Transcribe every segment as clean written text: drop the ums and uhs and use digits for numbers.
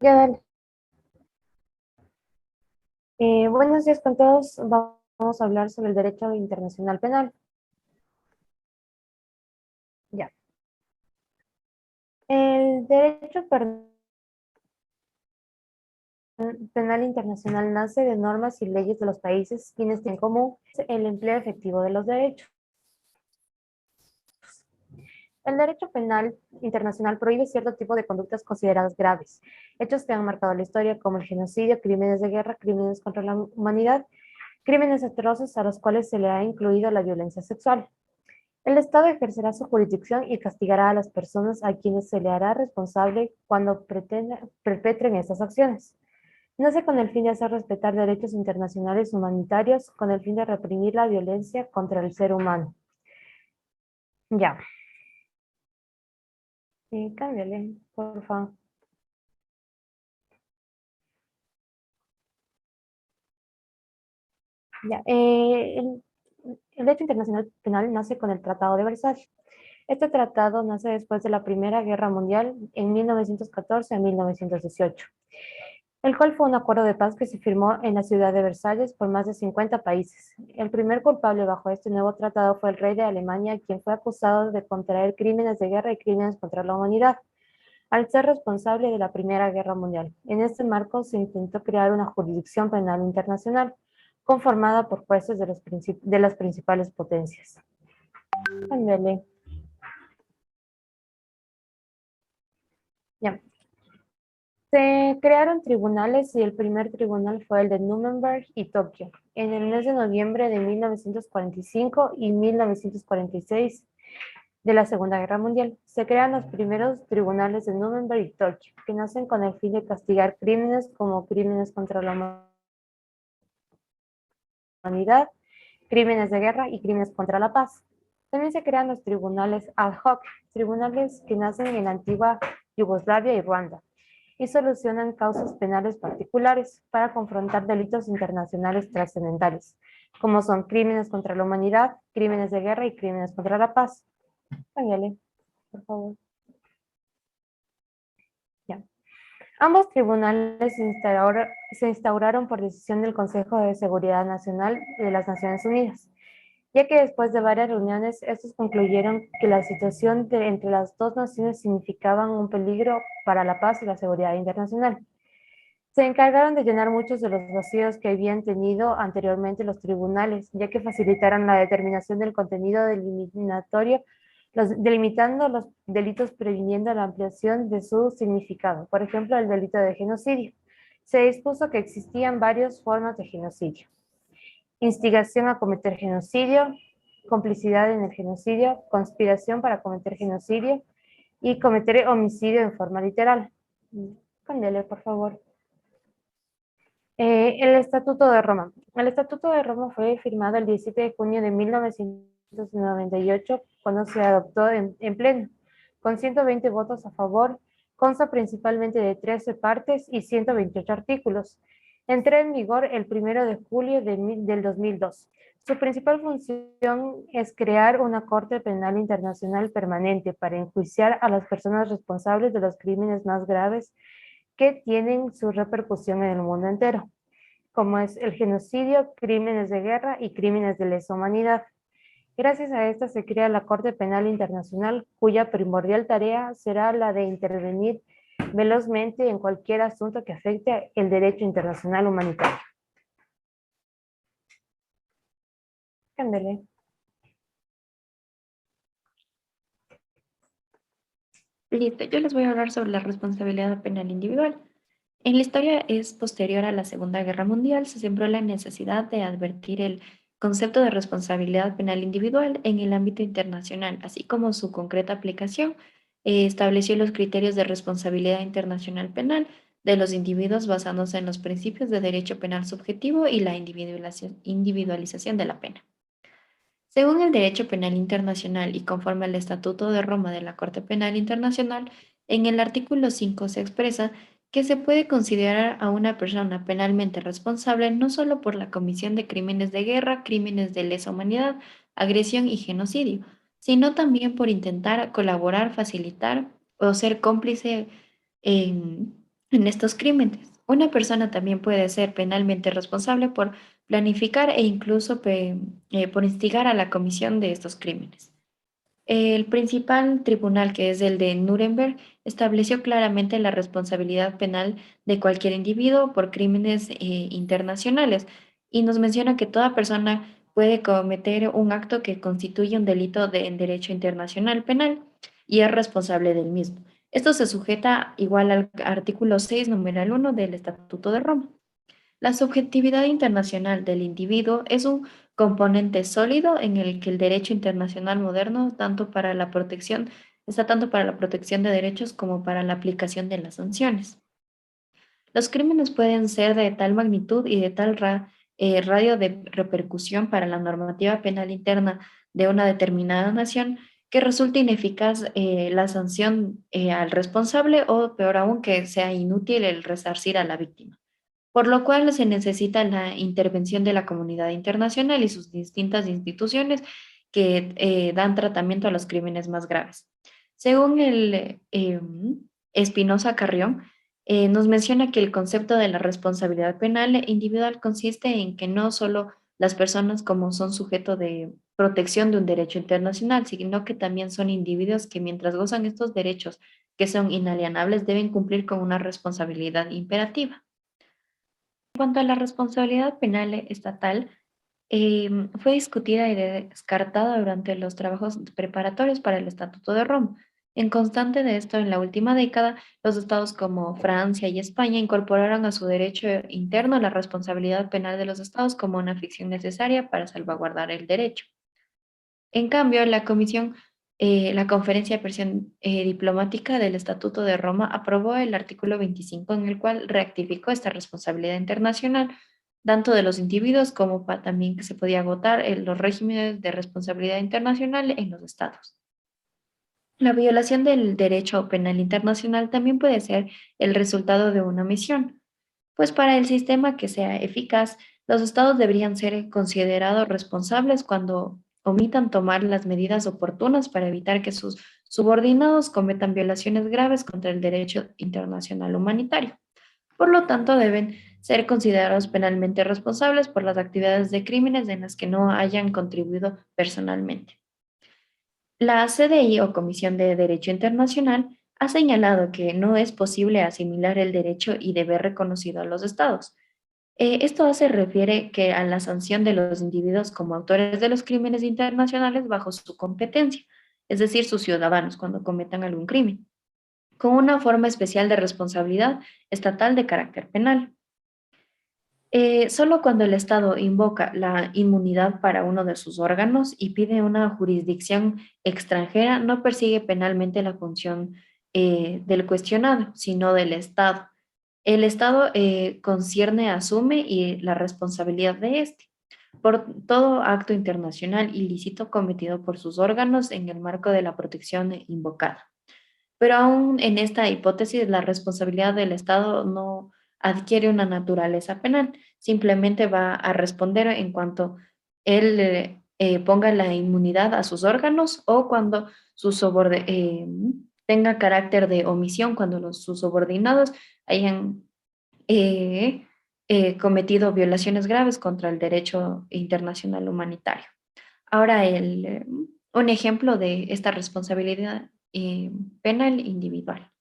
Ya, dale. Buenos días con todos. Vamos a hablar sobre el derecho internacional penal. Ya. El derecho penal internacional nace de normas y leyes de los países quienes tienen en común el empleo efectivo de los derechos. El derecho penal internacional prohíbe cierto tipo de conductas consideradas graves, hechos que han marcado la historia como el genocidio, crímenes de guerra, crímenes contra la humanidad, crímenes atroces a los cuales se le ha incluido la violencia sexual. El Estado ejercerá su jurisdicción y castigará a las personas a quienes se le hará responsable cuando perpetren estas acciones. Nace con el fin de hacer respetar derechos internacionales humanitarios, con el fin de reprimir la violencia contra el ser humano. Ya, cámbiale, por favor. Ya, el derecho internacional penal nace con el Tratado de Versalles. Este tratado nace después de la Primera Guerra Mundial en 1914 a 1918. El cual fue un acuerdo de paz que se firmó en la ciudad de Versalles por más de 50 países. El primer culpable bajo este nuevo tratado fue el rey de Alemania, quien fue acusado de contraer crímenes de guerra y crímenes contra la humanidad, al ser responsable de la Primera Guerra Mundial. En este marco se intentó crear una jurisdicción penal internacional conformada por jueces de las principales potencias. Ándale. Ya. Se crearon tribunales y el primer tribunal fue el de Nuremberg y Tokio en el mes de noviembre de 1945 y 1946 de la Segunda Guerra Mundial. Se crean los primeros tribunales de Nuremberg y Tokio, que nacen con el fin de castigar crímenes como crímenes contra la humanidad, crímenes de guerra y crímenes contra la paz. También se crean los tribunales ad hoc, tribunales que nacen en la antigua Yugoslavia y Ruanda y solucionan causas penales particulares para confrontar delitos internacionales trascendentales, como son crímenes contra la humanidad, crímenes de guerra y crímenes contra la paz. Ángele, por favor. Ya. Ambos tribunales se instauraron por decisión del Consejo de Seguridad Nacional de las Naciones Unidas, ya que después de varias reuniones, estos concluyeron que la situación entre las dos naciones significaban un peligro para la paz y la seguridad internacional. Se encargaron de llenar muchos de los vacíos que habían tenido anteriormente los tribunales, ya que facilitaron la determinación del contenido delimitatorio, delimitando los delitos previniendo la ampliación de su significado. Por ejemplo, el delito de genocidio. Se dispuso que existían varias formas de genocidio: instigación a cometer genocidio, complicidad en el genocidio, conspiración para cometer genocidio y cometer homicidio en forma literal. Cámbiale, por favor. El Estatuto de Roma. El Estatuto de Roma fue firmado el 17 de junio de 1998, cuando se adoptó en pleno, con 120 votos a favor. Consta principalmente de 13 partes y 128 artículos. Entró en vigor el 1 de julio del 2002. Su principal función es crear una Corte Penal Internacional permanente para enjuiciar a las personas responsables de los crímenes más graves que tienen su repercusión en el mundo entero, como es el genocidio, crímenes de guerra y crímenes de lesa humanidad. Gracias a esta se crea la Corte Penal Internacional, cuya primordial tarea será la de intervenir velozmente en cualquier asunto que afecte el derecho internacional humanitario. Cándele. Listo, yo les voy a hablar sobre la responsabilidad penal individual. En la historia es posterior a la Segunda Guerra Mundial, se sembró la necesidad de advertir el concepto de responsabilidad penal individual en el ámbito internacional, así como su concreta aplicación. Estableció los criterios de responsabilidad internacional penal de los individuos basándose en los principios de derecho penal subjetivo y la individualización de la pena. Según el derecho penal internacional y conforme al Estatuto de Roma de la Corte Penal Internacional, en el artículo 5 se expresa que se puede considerar a una persona penalmente responsable no solo por la comisión de crímenes de guerra, crímenes de lesa humanidad, agresión y genocidio, sino también por intentar colaborar, facilitar o ser cómplice en estos crímenes. Una persona también puede ser penalmente responsable por planificar e incluso por instigar a la comisión de estos crímenes. El principal tribunal, que es el de Nuremberg, estableció claramente la responsabilidad penal de cualquier individuo por crímenes internacionales y nos menciona que toda persona puede cometer un acto que constituye un delito en derecho internacional penal y es responsable del mismo. Esto se sujeta igual al artículo 6, numeral 1 del Estatuto de Roma. La subjetividad internacional del individuo es un componente sólido en el que el derecho internacional moderno está tanto para la protección de derechos como para la aplicación de las sanciones. Los crímenes pueden ser de tal magnitud y de tal radio de repercusión para la normativa penal interna de una determinada nación que resulte ineficaz la sanción al responsable o, peor aún, que sea inútil el resarcir a la víctima, por lo cual se necesita la intervención de la comunidad internacional y sus distintas instituciones que dan tratamiento a los crímenes más graves. Según el Espinosa Carrión, nos menciona que el concepto de la responsabilidad penal individual consiste en que no solo las personas como son sujeto de protección de un derecho internacional, sino que también son individuos que mientras gozan estos derechos que son inalienables deben cumplir con una responsabilidad imperativa. En cuanto a la responsabilidad penal estatal, fue discutida y descartada durante los trabajos preparatorios para el Estatuto de Roma. En constante de esto, en la última década, los estados como Francia y España incorporaron a su derecho interno la responsabilidad penal de los estados como una ficción necesaria para salvaguardar el derecho. En cambio, la Conferencia de Presión Diplomática del Estatuto de Roma aprobó el artículo 25 en el cual reactificó esta responsabilidad internacional, tanto de los individuos como también que se podía agotar los regímenes de responsabilidad internacional en los estados. La violación del derecho penal internacional también puede ser el resultado de una omisión, pues para el sistema que sea eficaz, los estados deberían ser considerados responsables cuando omitan tomar las medidas oportunas para evitar que sus subordinados cometan violaciones graves contra el derecho internacional humanitario. Por lo tanto, deben ser considerados penalmente responsables por las actividades de crímenes en las que no hayan contribuido personalmente. La CDI o Comisión de Derecho Internacional ha señalado que no es posible asimilar el derecho y deber reconocido a los estados. Esto se refiere que a la sanción de los individuos como autores de los crímenes internacionales bajo su competencia, es decir, sus ciudadanos cuando cometan algún crimen, con una forma especial de responsabilidad estatal de carácter penal. Solo cuando el Estado invoca la inmunidad para uno de sus órganos y pide una jurisdicción extranjera, no persigue penalmente la función del cuestionado, sino del Estado. El Estado concierne, asume y la responsabilidad de este por todo acto internacional ilícito cometido por sus órganos en el marco de la protección invocada. Pero aún en esta hipótesis, la responsabilidad del Estado no adquiere una naturaleza penal, simplemente va a responder en cuanto él ponga la inmunidad a sus órganos o cuando tenga carácter de omisión, cuando sus subordinados hayan cometido violaciones graves contra el derecho internacional humanitario. Ahora, un ejemplo de esta responsabilidad penal individual.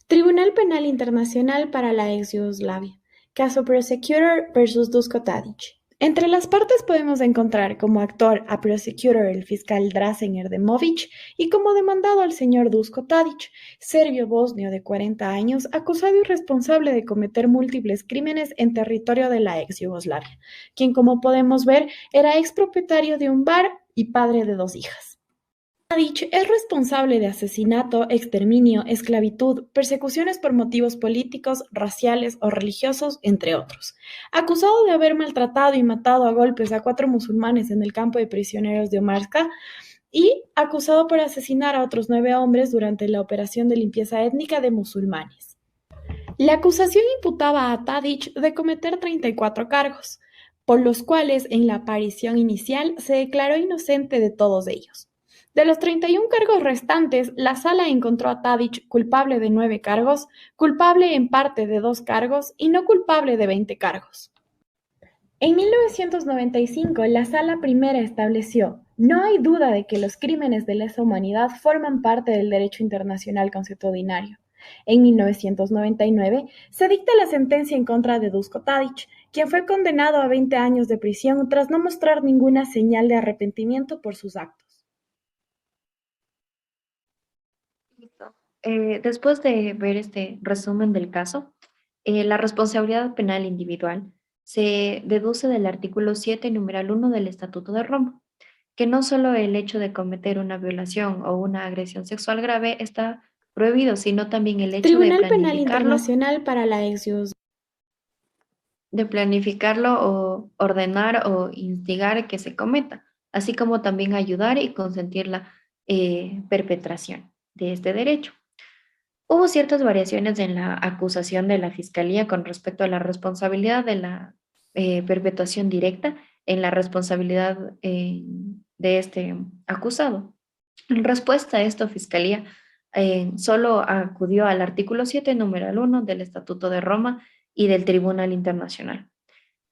Tribunal Penal Internacional para la ex Yugoslavia. Caso Prosecutor versus Duško Tadić. Entre las partes podemos encontrar como actor a Prosecutor el fiscal Dražen Erdemović y como demandado al señor Duško Tadić, serbio-bosnio de 40 años, acusado y responsable de cometer múltiples crímenes en territorio de la ex Yugoslavia, quien, como podemos ver, era ex propietario de un bar y padre de 2 hijas. Tadić es responsable de asesinato, exterminio, esclavitud, persecuciones por motivos políticos, raciales o religiosos, entre otros. Acusado de haber maltratado y matado a golpes a 4 musulmanes en el campo de prisioneros de Omarska y acusado por asesinar a otros 9 hombres durante la operación de limpieza étnica de musulmanes. La acusación imputaba a Tadić de cometer 34 cargos. por los cuales en la aparición inicial se declaró inocente de todos ellos. De los 31 cargos restantes, la sala encontró a Tadić culpable de 9 cargos, culpable en parte de 2 cargos y no culpable de 20 cargos. En 1995, la Sala Primera estableció: no hay duda de que los crímenes de lesa humanidad forman parte del derecho internacional consuetudinario. En 1999, se dicta la sentencia en contra de Duško Tadić, quien fue condenado a 20 años de prisión tras no mostrar ninguna señal de arrepentimiento por sus actos. Listo. Después de ver este resumen del caso, la responsabilidad penal individual se deduce del artículo 7, numeral 1 del Estatuto de Roma, que no solo el hecho de cometer una violación o una agresión sexual grave está prohibido, sino también el hecho Tribunal Penal Internacional para la Ex-Yugoslavia. de planificarlo o ordenar o instigar que se cometa, así como también ayudar y consentir la perpetración de este derecho. Hubo ciertas variaciones en la acusación de la Fiscalía con respecto a la responsabilidad de la perpetuación directa en la responsabilidad de este acusado. En respuesta a esto, Fiscalía solo acudió al artículo 7, numeral 1 del Estatuto de Roma y del Tribunal Internacional,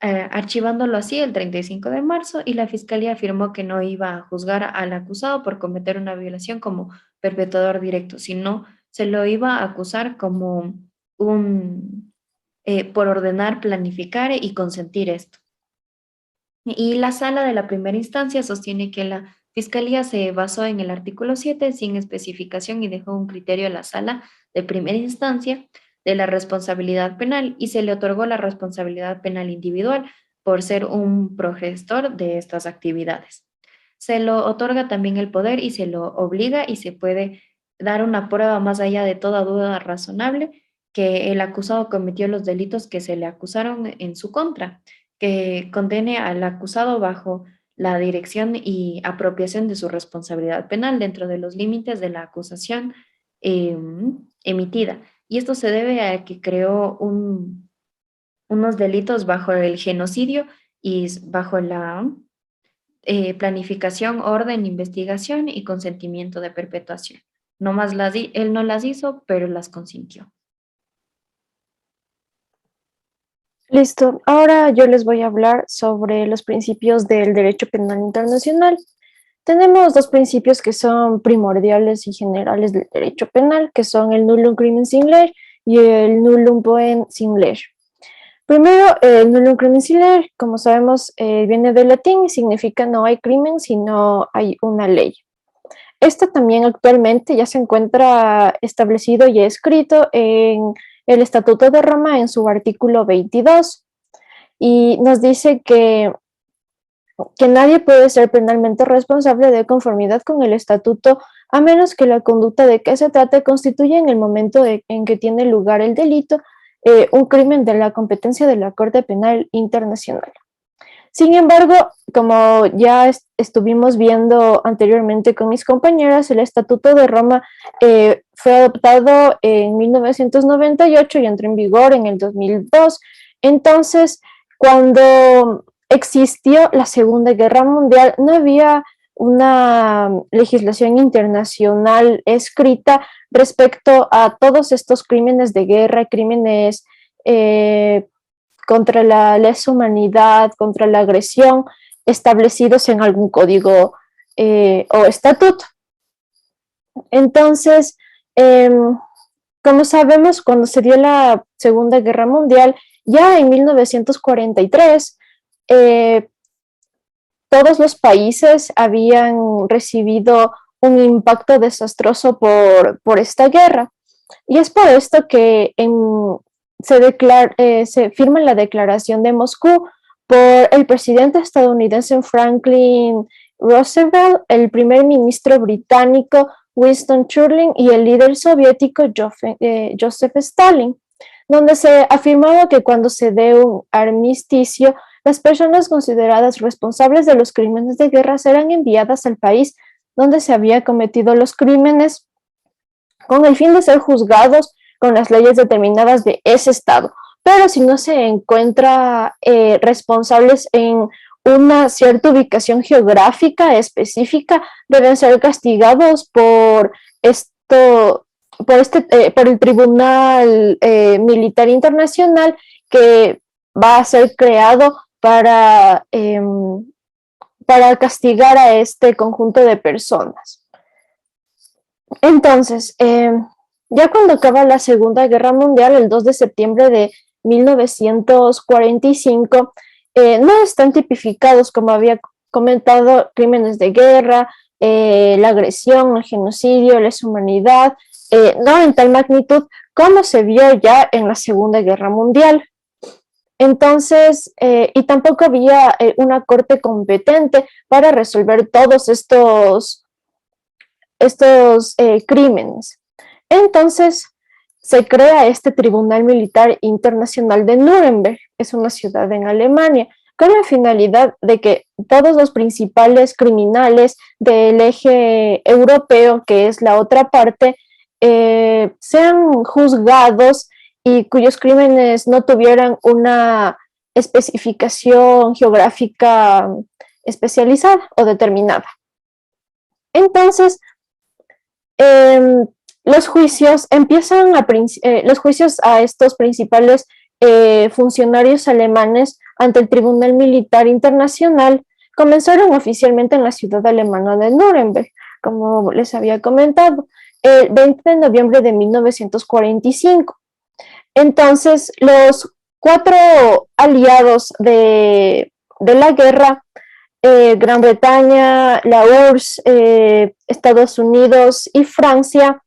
archivándolo así el 35 de marzo, y la Fiscalía afirmó que no iba a juzgar al acusado por cometer una violación como perpetrador directo, sino se lo iba a acusar como por ordenar, planificar y consentir esto. Y la sala de la primera instancia sostiene que la Fiscalía se basó en el artículo 7 sin especificación y dejó un criterio a la sala de primera instancia de la responsabilidad penal, y se le otorgó la responsabilidad penal individual por ser un progestor de estas actividades. Se lo otorga también el poder y se lo obliga, y se puede dar una prueba más allá de toda duda razonable que el acusado cometió los delitos que se le acusaron en su contra, que condene al acusado bajo la dirección y apropiación de su responsabilidad penal dentro de los límites de la acusación emitida. Y esto se debe a que creó unos delitos bajo el genocidio y bajo la planificación, orden, investigación y consentimiento de perpetuación. Él no las hizo, pero las consintió. Listo, ahora yo les voy a hablar sobre los principios del derecho penal internacional. Tenemos dos principios que son primordiales y generales del derecho penal, que son el nullum crimen sin ley y el nullum poen sin ley. Primero, el nullum crimen sin ley, como sabemos, viene del latín y significa no hay crimen si no hay una ley. Esto también actualmente ya se encuentra establecido y escrito en el Estatuto de Roma en su artículo 22, y nos dice que nadie puede ser penalmente responsable de conformidad con el estatuto a menos que la conducta de que se trate constituya en el momento en que tiene lugar el delito un crimen de la competencia de la Corte Penal Internacional. Sin embargo, como ya estuvimos viendo anteriormente con mis compañeras, el Estatuto de Roma fue adoptado en 1998 y entró en vigor en el 2002. Entonces, cuando existió la Segunda Guerra Mundial, no había una legislación internacional escrita respecto a todos estos crímenes de guerra, crímenes contra la lesa humanidad, contra la agresión, establecidos en algún código o estatuto. Entonces, como sabemos, cuando se dio la Segunda Guerra Mundial, ya en 1943, todos los países habían recibido un impacto desastroso por esta guerra. Y es por esto que se firma la Declaración de Moscú por el presidente estadounidense Franklin Roosevelt, el primer ministro británico Winston Churchill y el líder soviético Joseph Stalin, donde se afirmaba que cuando se dé un armisticio, las personas consideradas responsables de los crímenes de guerra serán enviadas al país donde se había cometido los crímenes con el fin de ser juzgados con las leyes determinadas de ese estado, pero si no se encuentra responsables en una cierta ubicación geográfica específica, deben ser castigados por esto, por el Tribunal Militar Internacional, que va a ser creado para castigar a este conjunto de personas. Entonces, ya cuando acaba la Segunda Guerra Mundial, el 2 de septiembre de 1945, no están tipificados, como había comentado, crímenes de guerra, la agresión, el genocidio, la deshumanidad, no en tal magnitud como se vio ya en la Segunda Guerra Mundial. Entonces, y tampoco había una corte competente para resolver todos estos crímenes. Entonces, se crea este Tribunal Militar Internacional de Nuremberg, es una ciudad en Alemania, con la finalidad de que todos los principales criminales del eje europeo, que es la otra parte, sean juzgados y cuyos crímenes no tuvieran una especificación geográfica especializada o determinada. Entonces, los juicios a estos principales funcionarios alemanes ante el Tribunal Militar Internacional comenzaron oficialmente en la ciudad alemana de Nuremberg, como les había comentado, el 20 de noviembre de 1945. Entonces, los 4 aliados de la guerra, Gran Bretaña, la URSS, Estados Unidos y Francia,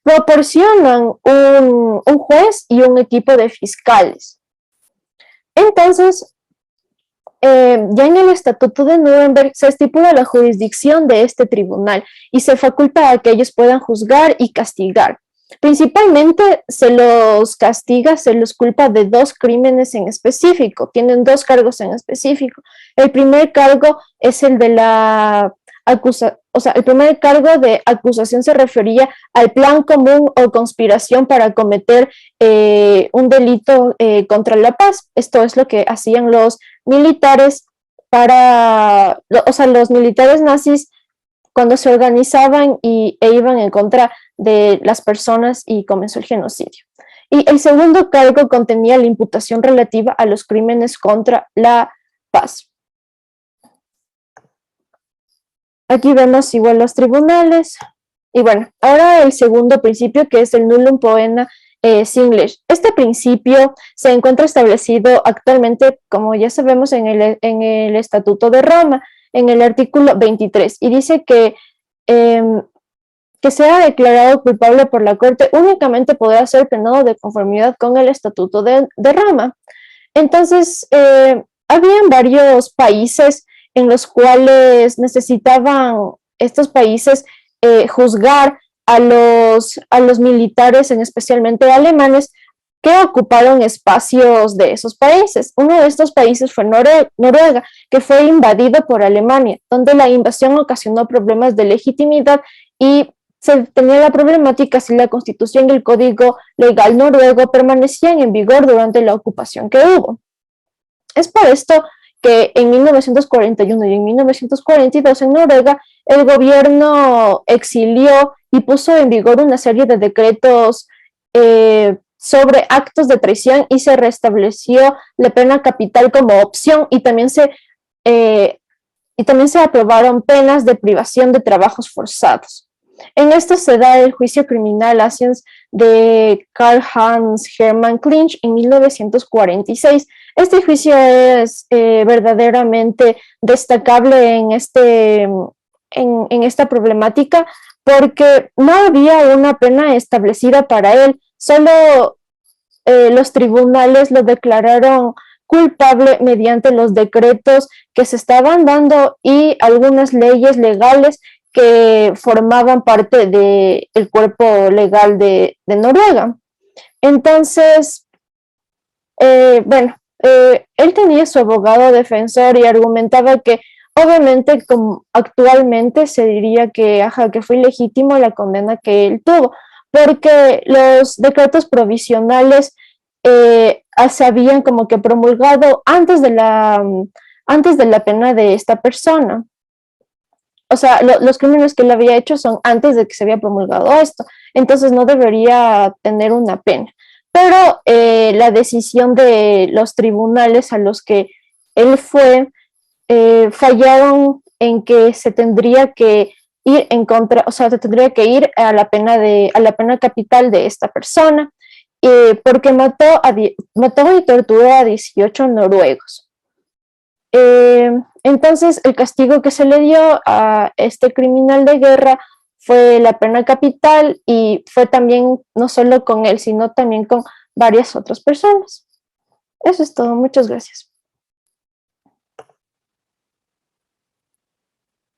proporcionan un juez y un equipo de fiscales. Entonces, ya en el Estatuto de Nuremberg se estipula la jurisdicción de este tribunal y se faculta a que ellos puedan juzgar y castigar. Principalmente se los castiga, se los culpa de 2 crímenes en específico, tienen 2 cargos en específico. El primer cargo es el de la el primer cargo de acusación se refería al plan común o conspiración para cometer un delito contra la paz. Esto es lo que hacían los militares los militares nazis cuando se organizaban e iban en contra de las personas y comenzó el genocidio. Y el segundo cargo contenía la imputación relativa a los crímenes contra la paz. Aquí vemos igual los tribunales. Y bueno, ahora el segundo principio, que es el nullum poena singulis. Este principio se encuentra establecido actualmente, como ya sabemos, en el Estatuto de Roma, en el artículo 23, y dice que sea declarado culpable por la Corte únicamente podrá ser penado de conformidad con el Estatuto de Roma. Entonces, habían varios países en los cuales necesitaban estos países juzgar a los militares, especialmente alemanes, que ocuparon espacios de esos países. Uno de estos países fue Noruega, que fue invadido por Alemania, donde la invasión ocasionó problemas de legitimidad y se tenía la problemática si la Constitución y el Código Legal noruego permanecían en vigor durante la ocupación que hubo. Es por esto que en 1941 y en 1942 en Noruega el gobierno exilió y puso en vigor una serie de decretos sobre actos de traición y se restableció la pena capital como opción y también se aprobaron penas de privación de trabajos forzados. En esto se da el juicio criminal Asiens de Karl-Heinz Hermann Clinch en 1946. Este juicio es verdaderamente destacable en esta problemática porque no había una pena establecida para él, solo los tribunales lo declararon culpable mediante los decretos que se estaban dando y algunas leyes legales que formaban parte del cuerpo legal de Noruega. Entonces, él tenía su abogado defensor y argumentaba que obviamente como actualmente se diría que fue ilegítimo la condena que él tuvo, porque los decretos provisionales se habían como que promulgado antes de la pena de esta persona. O sea, los crímenes que él había hecho son antes de que se había promulgado esto, entonces no debería tener una pena. Pero la decisión de los tribunales a los que él fue fallaron en que se tendría que ir en contra, o sea, se tendría que ir a la pena capital de esta persona, porque mató y torturó a 18 noruegos. Entonces, el castigo que se le dio a este criminal de guerra fue la pena capital, y fue también no solo con él, sino también con varias otras personas. Eso es todo. Muchas gracias.